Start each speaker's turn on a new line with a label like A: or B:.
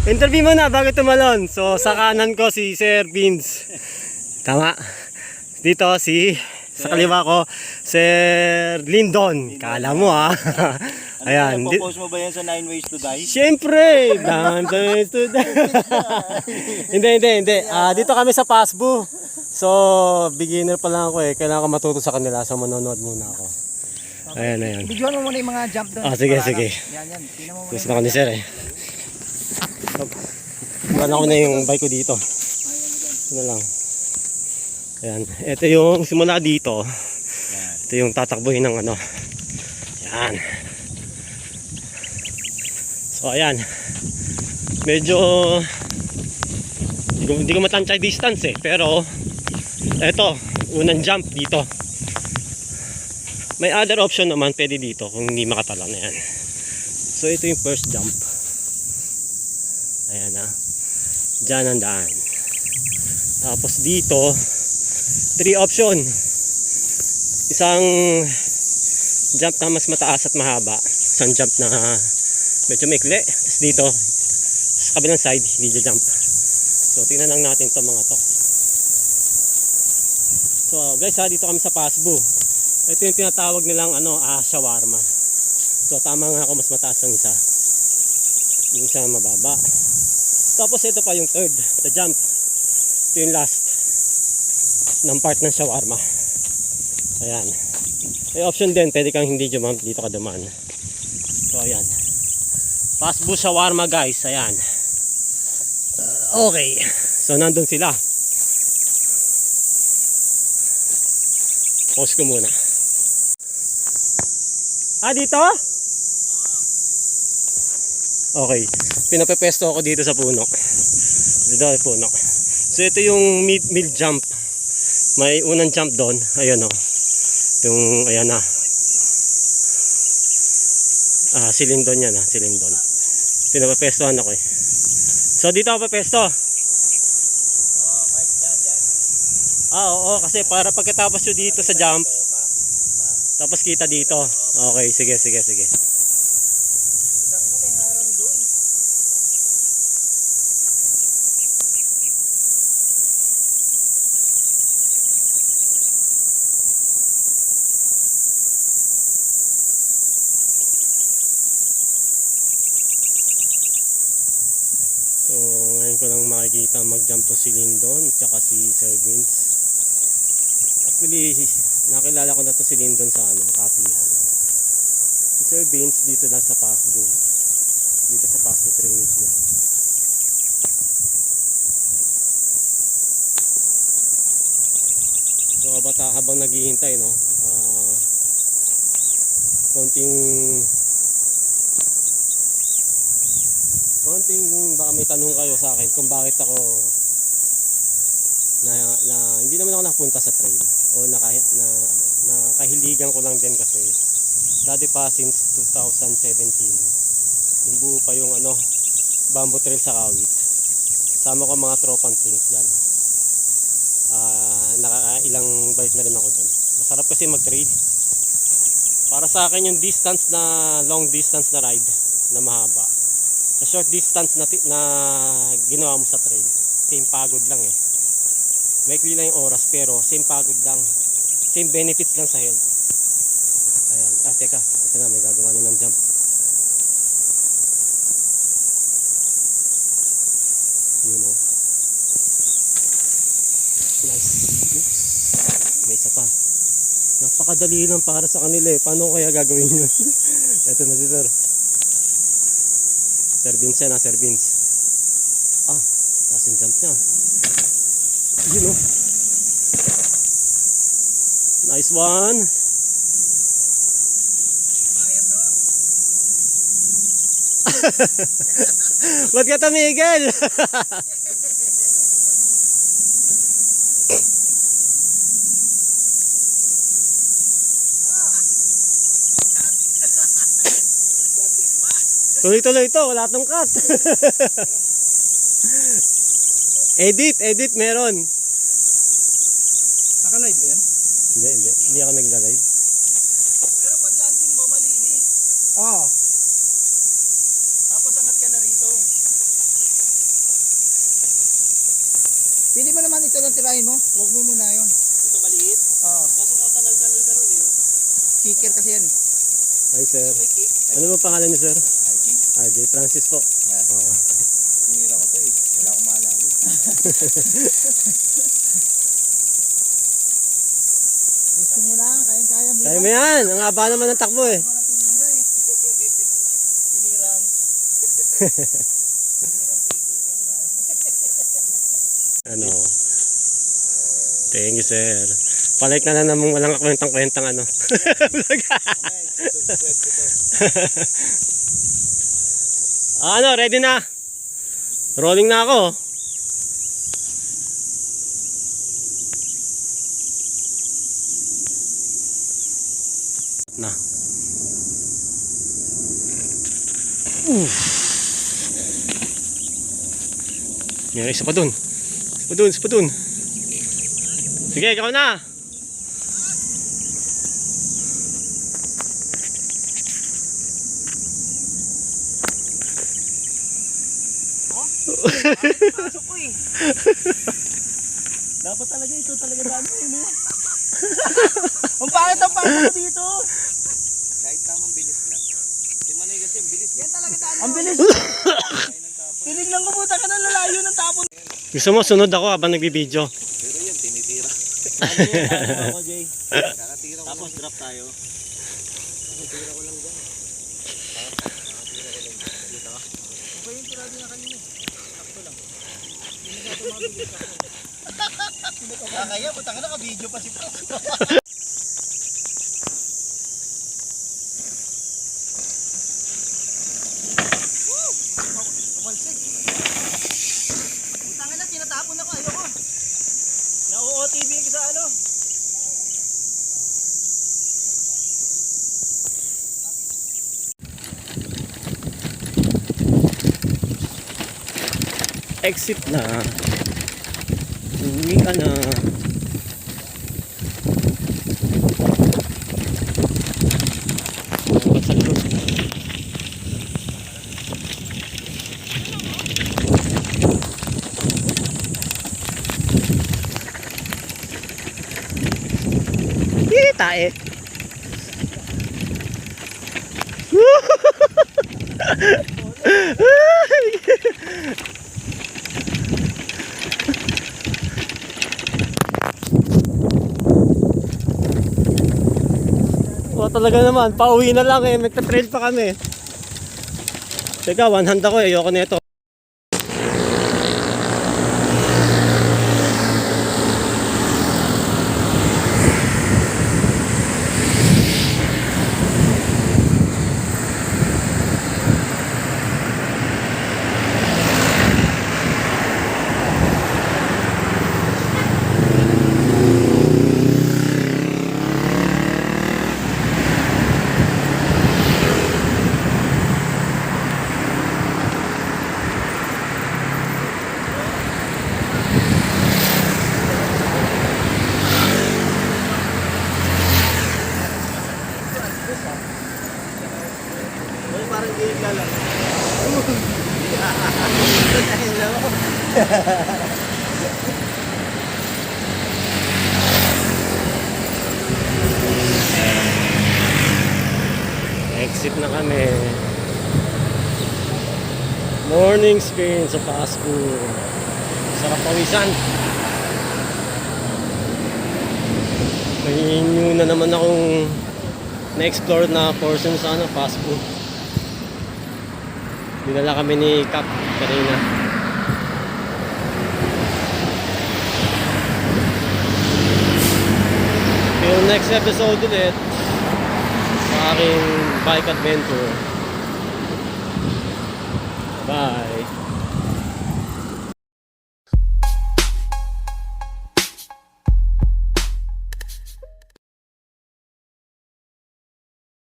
A: Interview mo na bago tumalon. So sa kanan ko si Sir Vince. Tama. Dito sa kaliwa ko Sir Lindon. Kala mo ha. Ayan.
B: Popost mo ba yan sa 9 ways to die?
A: Siyempre. 9 ways to die. Hindi. Dito kami sa Pasbu. So beginner pa lang ako eh. Kailangan ko matuto sa kanila. So manonood muna ako. Ayan.
C: Videoan mo muna yung mga jump doon.
A: Sige.
C: Yan. Tingnan mo muna.
A: Gusto na ko ni Sir eh. Iwan ako na yung bike ko dito. Ito lang. Ayan. Ito yung simula dito. Ito yung tatakbuhin ng ano. Ayan. So ayan. Medyo hindi ko matansay distance eh. Pero ito, unang jump dito. May other option naman pwede dito kung hindi makatalan. Ayan. So ito yung first jump. Ayan ha. Diyan ang daan. Tapos dito 3 option. Isang jump na mas mataas at mahaba. Isang jump na medyo maikli. Tapos dito sa kabilang side hindi jump. So tingnan lang natin itong mga to. So guys ha, dito kami sa Pasbu. Ito yung tinatawag nilang shawarma. So tama nga ako, mas mataas ang isa. Yung isa mababa. Tapos ito pa yung third, the jump. Ito yung last ng part ng shawarma. Ayan. May option din, pwede kang hindi jump, dito ka dumaan. So ayan. Pasbu shawarma guys, ayan. Okay. So nandun sila. Pause ko muna. Dito? Okay. Pinapepesto ako dito sa puno. Dito ay puno. So ito yung mid jump. May unang jump doon. Ayan o. Yung ayan na. Silindon yan ha. Silindon. Pinapepestohan ako eh. So dito ako pepesto. Oo. Kasi para pagkatapos nyo dito sa jump. Tapos kita dito. Okay. Sige. So ngayon ko lang makikita mag-jump to si Lindon tsaka si Sir Vince. Actually nakilala ko na to si Lindon sa Kapihan. Si Sir Vince dito lang sa Pasbu. Dito sa Pasbu train mismo. So habang naghihintay konting baka may tanong kayo sa akin kung bakit ako hindi naman ako napunta sa trail o nakahiligan ko lang din kasi dati pa since 2017 yung buo pa yung bamboo trail sa Kawit. Sama ko mga tropang trails dyan. Nakailang balik na rin ako dyan. Masarap kasi mag trail para sa akin yung distance na long distance na ride na mahaba sa short distance na ginawa mo sa trail, same pagod lang eh. Maikli lang yung oras pero same pagod lang, same benefits lang sa health. Ayan, teka, ito na, may gagawa na ng jump. Yun o. Nice. Oops. May isa pa. Napakadali lang para sa kanila eh. Paano kaya gagawin yun? Ito na si Sir. Sir Vince yan ha, Sir Vince. Taas yung jump niya. Yun o. Nice one. Ba't ka tumigil? Tuloy-tuloy ito, wala tong cut. Edit meron.
C: Naka-live ba yan?
A: Hindi ako nagla-live.
B: Pero pag landing mo malinis.
C: Oo.
B: Tapos angat ka na rito.
C: ito lang tirahin mo. Huwag mo muna yun.
B: Ito maliit.
C: Oo.
B: Kaso kakanal-kanal ka ron eh.
C: Kicker kasi yan.
A: Hi sir.
B: May kick.
A: Ano ba pangalan niyo sir?
B: RG.
A: RJ Francis po. Oo.
B: Sinira ko to eh. Wala akong maalala.
C: Gusto mo na, kaya mo.
A: Kaya mo yan. Ang haba naman ng takbo eh.
C: Wala tinira eh.
B: Sinirang.
A: Ano? Thank you sir. Palik na namang walang kwentang-kwentang ano. Vlog. Ano, ready na? Rolling na ako. Na. May isa pa dun. Isa pa dun, isa pa dun. Sige, ikaw na.
B: Pasok ko eh. Dapat talaga ito talaga dami mo. Ang pangit ang pasok ko dito. Kahit tamang bilis lang. Si Manay kasi ang bilis.
C: Yan talaga daan.
B: Ang bilis. Tinignan ko puta ka na lalayo ng tapon.
A: Gusto mo, sunod ako habang nagbibideo.
B: Pero yan, tinitira. Ano ako, Jay? Kakatira ko. Tapos drop tayo. Kakatira ko lang dyan.
C: Ba yung tirado na kanina? Sakto lang. Hindi na tumabigil sa akin.
B: Kakaya, puta ka naka-video pa si Pro.
C: Tumalsik. Utangin na, tinatapon ako. Ayoko.
B: Na-OOTV ka sa ano?
A: Exit na. Uwi ka na. Ba't sa likod? Tae. O talaga naman, pauwi na lang eh, magta-trail pa kami. Teka, one hand ako eh, ayoko nito.
B: Parang giga lang.
A: Exit na kami. Morning experience sa Pasko. Sarap pawisan. May new na naman akong na-explore na portion sa Pasko. Dinala kami ni Cap kanina. Till next episode ulit sa aking bike adventure. Bye!